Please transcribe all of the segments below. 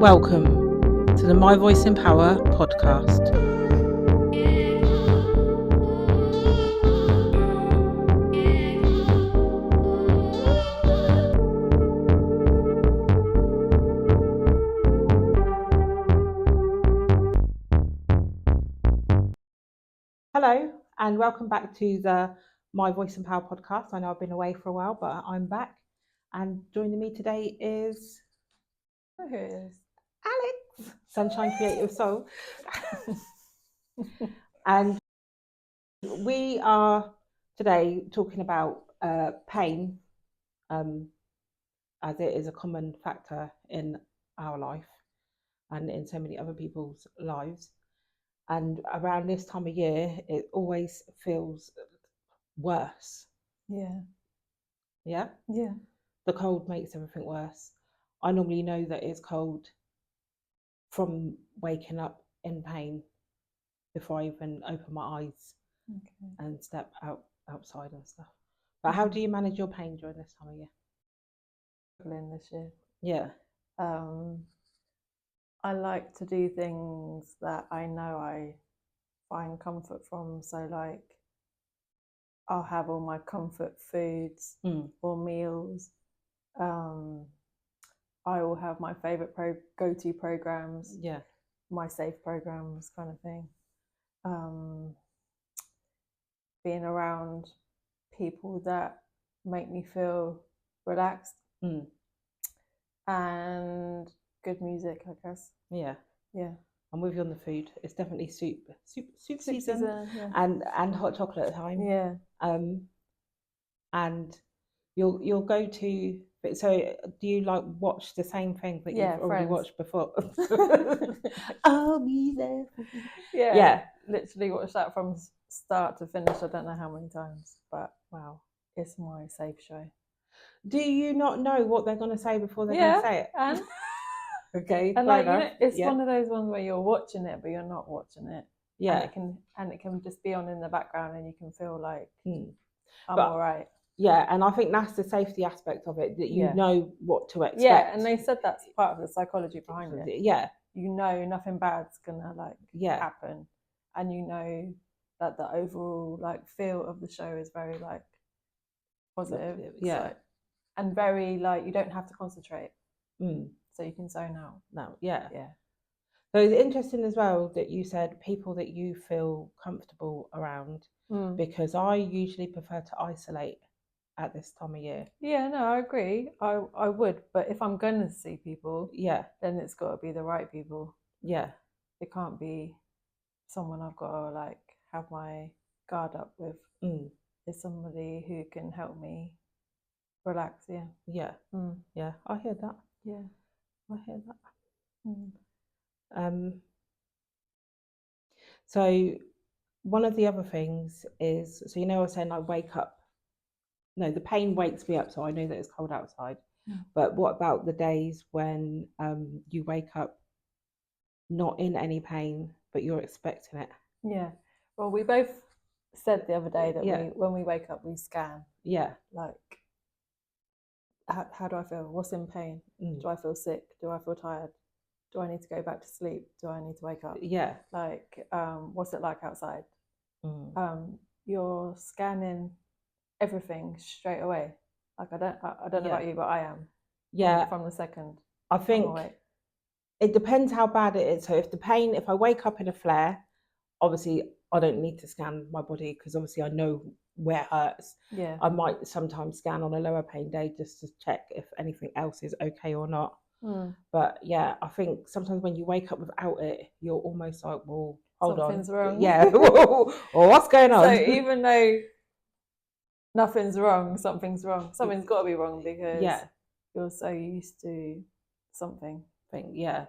Welcome to the My Voice in Power podcast. Hello and welcome back to the My Voice in Power podcast. I know I've been away for a while, but I'm back. And joining me today is Alex, Sunshine Creative Soul. And we are today talking about pain, as it is a common factor in our life and in so many other people's lives. And around this time of year, it always feels worse. Yeah. The cold makes everything worse. I normally know that it's cold from waking up in pain before I even open my eyes and step outside and stuff. But how do you manage your pain during this time of year? Struggling this year. Yeah. I like to do things that I know I find comfort from. So like I'll have all my comfort foods or meals. I will have my favorite go-to programs. Yeah. My safe programs kind of thing. Being around people that make me feel relaxed and good music, I guess. Yeah. I'm with you on the food. It's definitely soup season yeah. and hot chocolate time. Yeah. And you'll go to. So do you like watch the same thing that you've already watched before? I'll be there. Yeah. Literally watched that from start to finish. I don't know how many times, but wow, it's my safe show. Do you not know what they're going to say before they're going to say it? And okay, and like it's one of those ones where you're watching it, but you're not watching it. Yeah, and it can just be on in the background, and you can feel like I'm all right. Yeah, and I think that's the safety aspect of it, that you know what to expect. Yeah, and they said that's part of the psychology behind it. Yeah. You know nothing bad's gonna happen. And you know that the overall feel of the show is very positive. Yeah. So, and very you don't have to concentrate. So you can zone out. No, yeah. So it's interesting as well that you said people that you feel comfortable around, because I usually prefer to isolate at this time of year. Yeah, no, I agree. I would, but if I'm going to see people, then it's got to be the right people. Yeah. It can't be someone I've got to have my guard up with. It's somebody who can help me relax. Yeah. Yeah. Yeah, I hear that. Yeah, I hear that. So one of the other things is, so I was saying I wake up. No, the pain wakes me up, so I know that it's cold outside. But what about the days when you wake up not in any pain, but you're expecting it? Yeah. Well, we both said the other day that when we wake up, we scan. Yeah. How do I feel? What's in pain? Do I feel sick? Do I feel tired? Do I need to go back to sleep? Do I need to wake up? Yeah. What's it like outside? You're scanning everything straight away. I don't know about you, but I am. Yeah. From the second. I think it depends how bad it is. So if I wake up in a flare, obviously I don't need to scan my body because obviously I know where it hurts. Yeah. I might sometimes scan on a lower pain day just to check if anything else is okay or not. But yeah, I think sometimes when you wake up without it, you're almost like, well, hold Something's on. Wrong. Yeah. Or what's going on? So even though nothing's wrong, something's wrong. Something's got to be wrong because you're so used to something. Yeah.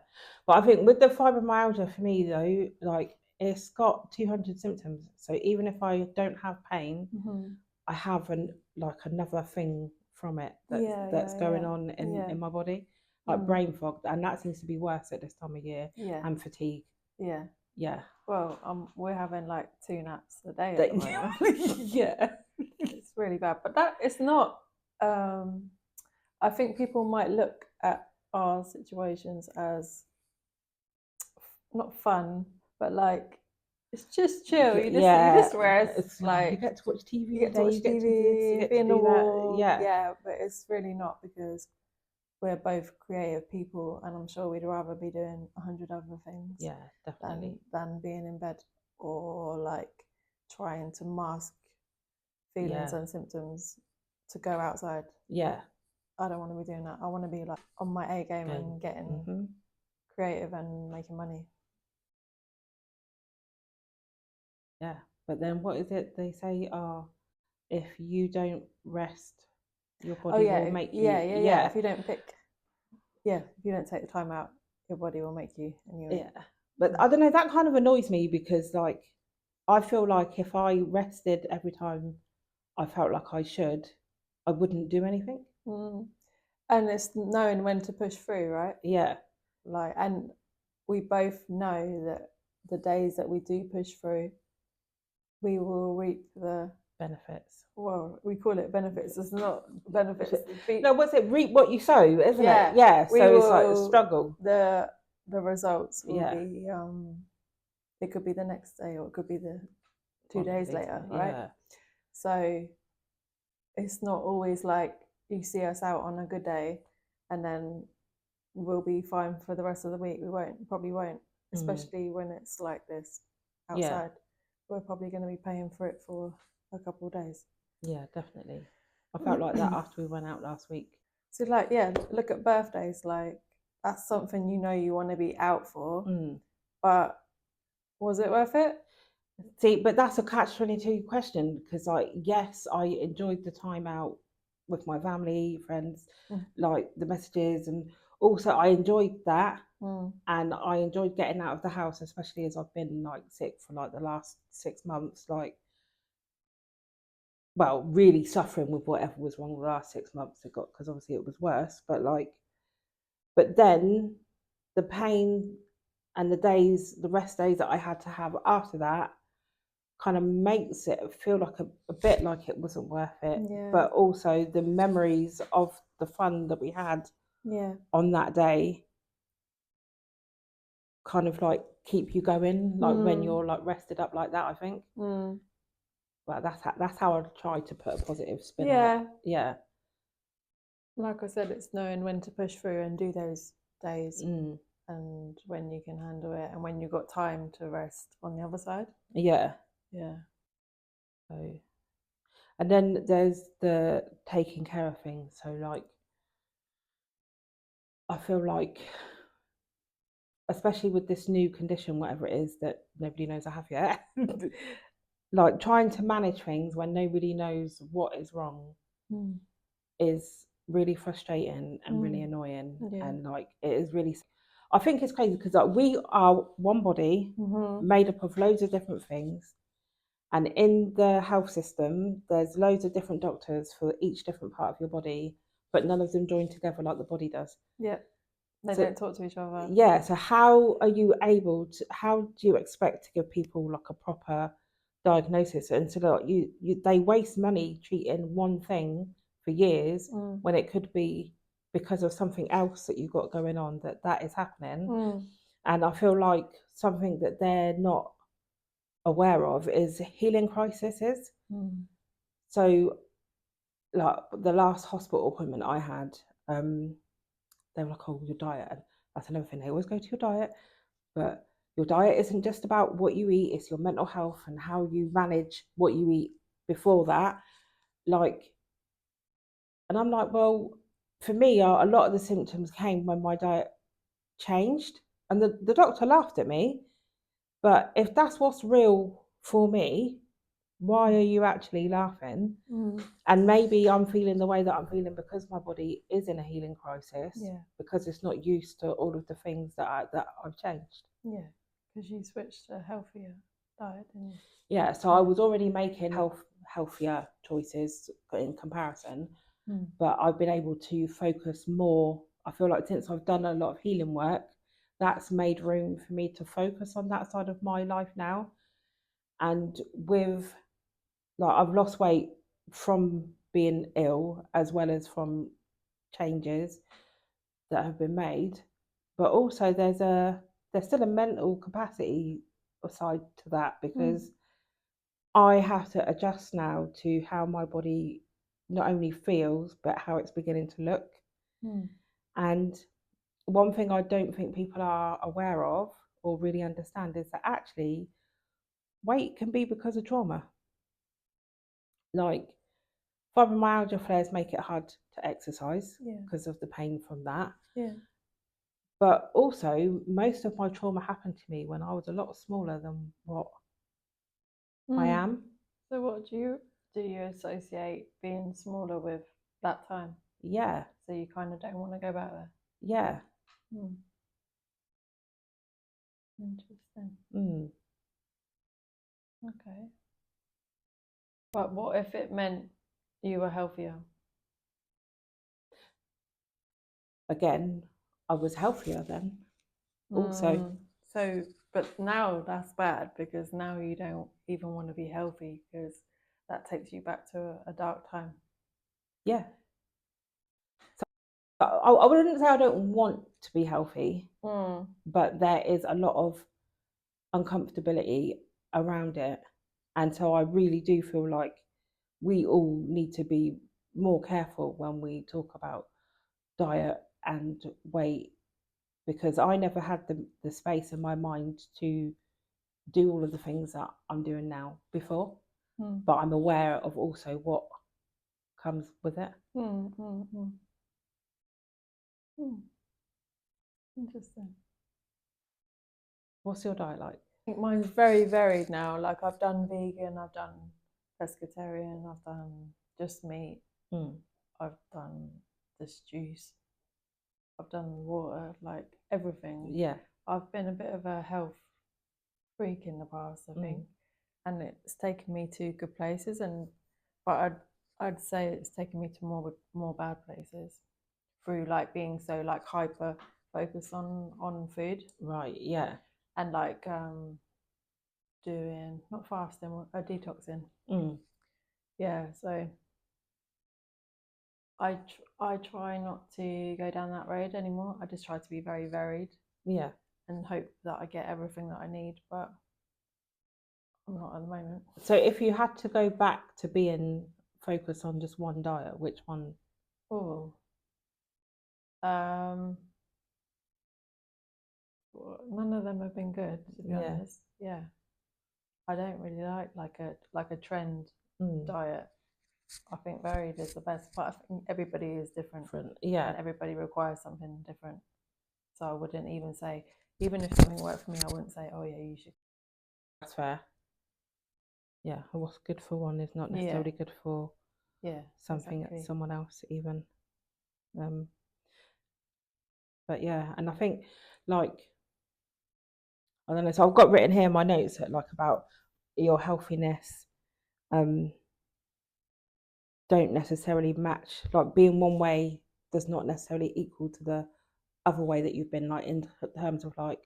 But I think with the fibromyalgia for me though, it's got 200 symptoms. So even if I don't have pain, I have another thing from it that's going on in my body, like brain fog, and that seems to be worse at this time of year. And fatigue. Yeah. Well, we're having 2 naps a day at the moment. Yeah. It's really bad, but that it's not. I think people might look at our situations as not fun, but like it's just chill. You just rest. It's like you get to watch TV you all get to day, watch you get to do this, you TV, get be to in the do that. wall. Yeah. But it's really not, because we're both creative people, and I'm sure we'd rather be doing 100 other things. Yeah, definitely. Than being in bed or like trying to mask feelings and symptoms to go outside. Yeah. I don't want to be doing that. I want to be like on my A game and getting creative and making money. Yeah. But then what is it they say? If you don't rest, your body will make you. Yeah. If you don't if you don't take the time out, your body will make you anyway. Yeah. But I don't know, that kind of annoys me, because like I feel like if I rested every time I felt like I should, I wouldn't do anything. And it's knowing when to push through, right? Yeah. Like, and we both know that the days that we do push through, we will reap the benefits. Well, we call it benefits. It's not benefits. No, what's it? Reap what you sow, isn't Yeah. it? Yeah. We So it's like a will- struggle. The results will Yeah. be it could be the next day, or it could be the 2 One days later, right? Yeah. So it's not always like you see us out on a good day and then we'll be fine for the rest of the week. We probably won't, especially when it's like this outside. We're probably going to be paying for it for a couple of days. Yeah, definitely. I felt like that after we went out last week. So like, yeah, look at birthdays. Like, that's something you know you want to be out for, but was it worth it? See, but that's a catch-22 question, because like, yes, I enjoyed the time out with my family, friends, like the messages, and also I enjoyed that, and I enjoyed getting out of the house, especially as I've been like sick for like the last 6 months, like, well, really suffering with whatever was wrong the last 6 months it got, because obviously it was worse, but then the pain and the rest days that I had to have after that kind of makes it feel like a bit like it wasn't worth it. But also the memories of the fun that we had on that day kind of like keep you going, like when you're like rested up like that, I think. Well, that's how I try to put a positive spin on it. Yeah. Like I said, it's knowing when to push through and do those days, and when you can handle it, and when you've got time to rest on the other side. Yeah. So, and then there's the taking care of things. So like, I feel like, especially with this new condition, whatever it is that nobody knows I have yet, like trying to manage things when nobody knows what is wrong is really frustrating and really annoying. And like, it is really, I think it's crazy, because like, we are one body made up of loads of different things. And in the health system, there's loads of different doctors for each different part of your body, but none of them join together like the body does. Yeah. They don't talk to each other. Yeah. So how do you expect to give people like a proper diagnosis? And so like, they waste money treating one thing for years when it could be because of something else that you've got going on that is happening. And I feel like something that they're not aware of is healing crises. So like the last hospital appointment I had, they were like, oh, your diet. And that's another thing, they always go to your diet, but your diet isn't just about what you eat, it's your mental health and how you manage what you eat before that. Like, and I'm like, well, for me, a lot of the symptoms came when my diet changed. And the doctor laughed at me. But if that's what's real for me, why are you actually laughing? And maybe I'm feeling the way that I'm feeling because my body is in a healing crisis, because it's not used to all of the things that I've changed. Yeah, because you switched to a healthier diet, didn't you? Yeah, so I was already making healthier choices in comparison, but I've been able to focus more. I feel like since I've done a lot of healing work, that's made room for me to focus on that side of my life now. And with like, I've lost weight from being ill as well as from changes that have been made, but also there's still a mental capacity aside to that, because I have to adjust now to how my body not only feels but how it's beginning to look. And one thing I don't think people are aware of or really understand is that actually weight can be because of trauma. Like fibromyalgia flares make it hard to exercise because of the pain from that. Yeah. But also, most of my trauma happened to me when I was a lot smaller than what I am. So what do you associate being smaller with that time? Yeah. So you kind of don't want to go back there? Yeah. Interesting. Okay. But what if it meant you were healthier? Again, I was healthier then. Also. So, but now that's bad, because now you don't even want to be healthy, because that takes you back to a dark time. Yeah. So I wouldn't say I don't want to be healthy, but there is a lot of uncomfortability around it. And so I really do feel like we all need to be more careful when we talk about diet and weight, because I never had the space in my mind to do all of the things that I'm doing now before. But I'm aware of also what comes with it. Interesting. What's your diet like? I think mine's very varied now. Like, I've done vegan, I've done pescatarian, I've done just meat, I've done just juice, I've done water, like everything. Yeah. I've been a bit of a health freak in the past, I think, and it's taken me to good places, but I'd say it's taken me to more bad places through like being so like hyper focused on food. Right. Yeah. And like doing not fasting, detoxing. Yeah, so I try not to go down that road anymore. I just try to be very varied. Yeah. And hope that I get everything that I need, but I'm not at the moment. So if you had to go back to being focused on just one diet, which one? Oh, none of them have been good, to be honest. Yeah, I don't really like a trend diet. I think varied is the best, but I think everybody is different. Yeah. And everybody requires something different. So I wouldn't even say, even if something worked for me, I wouldn't say, oh yeah, you should. That's fair. Yeah, what's good for one is not necessarily good for something exactly. Someone else even. But yeah, and I think like I don't know. So I've got written here in my notes that, like, about your healthiness. Don't necessarily match, like being one way does not necessarily equal to the other way that you've been, like in terms of like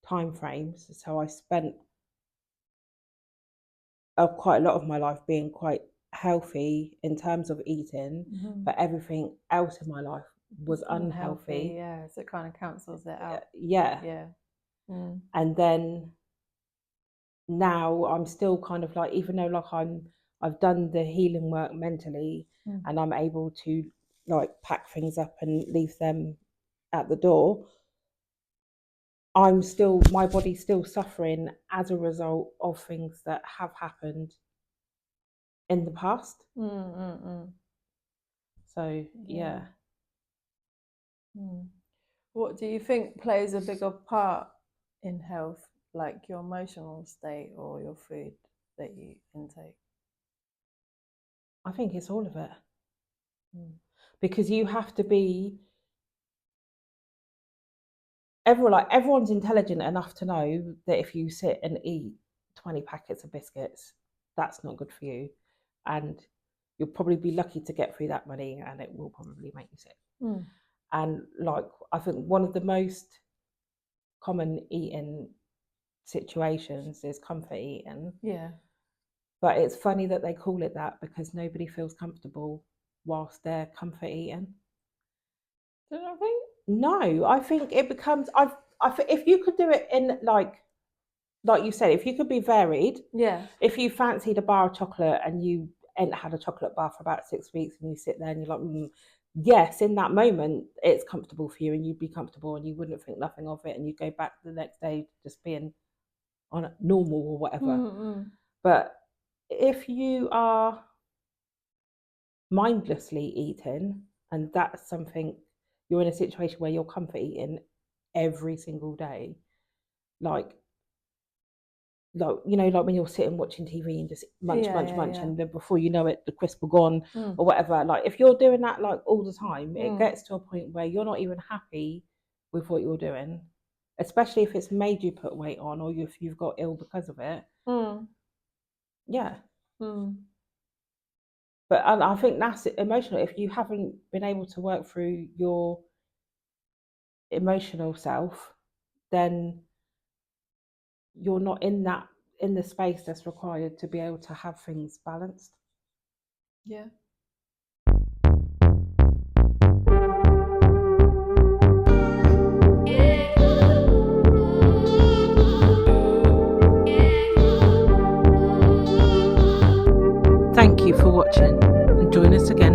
time frames. So I spent quite a lot of my life being quite healthy in terms of eating, but everything else in my life was unhealthy. Yeah, so it kind of cancels it out. Yeah. And then now I'm still kind of like, even though like I've done the healing work mentally, and I'm able to like pack things up and leave them at the door, my body's still suffering as a result of things that have happened in the past. So yeah. What do you think plays a bigger part in health, like your emotional state or your food that you intake? I think it's all of it. Because you have to be everyone's intelligent enough to know that if you sit and eat 20 packets of biscuits, that's not good for you, and you'll probably be lucky to get through that many, and it will probably make you sick. And like, I think one of the most common eating situations is comfort eating. Yeah. But it's funny that they call it that, because nobody feels comfortable whilst they're comfort eating. Do you not think? No, I think it becomes. If you could do it in like you said, if you could be varied. Yeah. If you fancied a bar of chocolate and you ain't had a chocolate bar for about 6 weeks and you sit there and you're like, yes, in that moment it's comfortable for you and you'd be comfortable and you wouldn't think nothing of it and you go back the next day just being on normal or whatever. Mm-hmm. But if you are mindlessly eating and that's something you're in a situation where you're comfort eating every single day, like you know, like when you're sitting watching TV and just munch, and then before you know it, the crisp are gone or whatever. Like if you're doing that like all the time, it gets to a point where you're not even happy with what you're doing, especially if it's made you put weight on or if you've got ill because of it. Yeah. But I think that's emotional. If you haven't been able to work through your emotional self, then you're not in the space that's required to be able to have things balanced. Yeah. Thank you for watching and join us again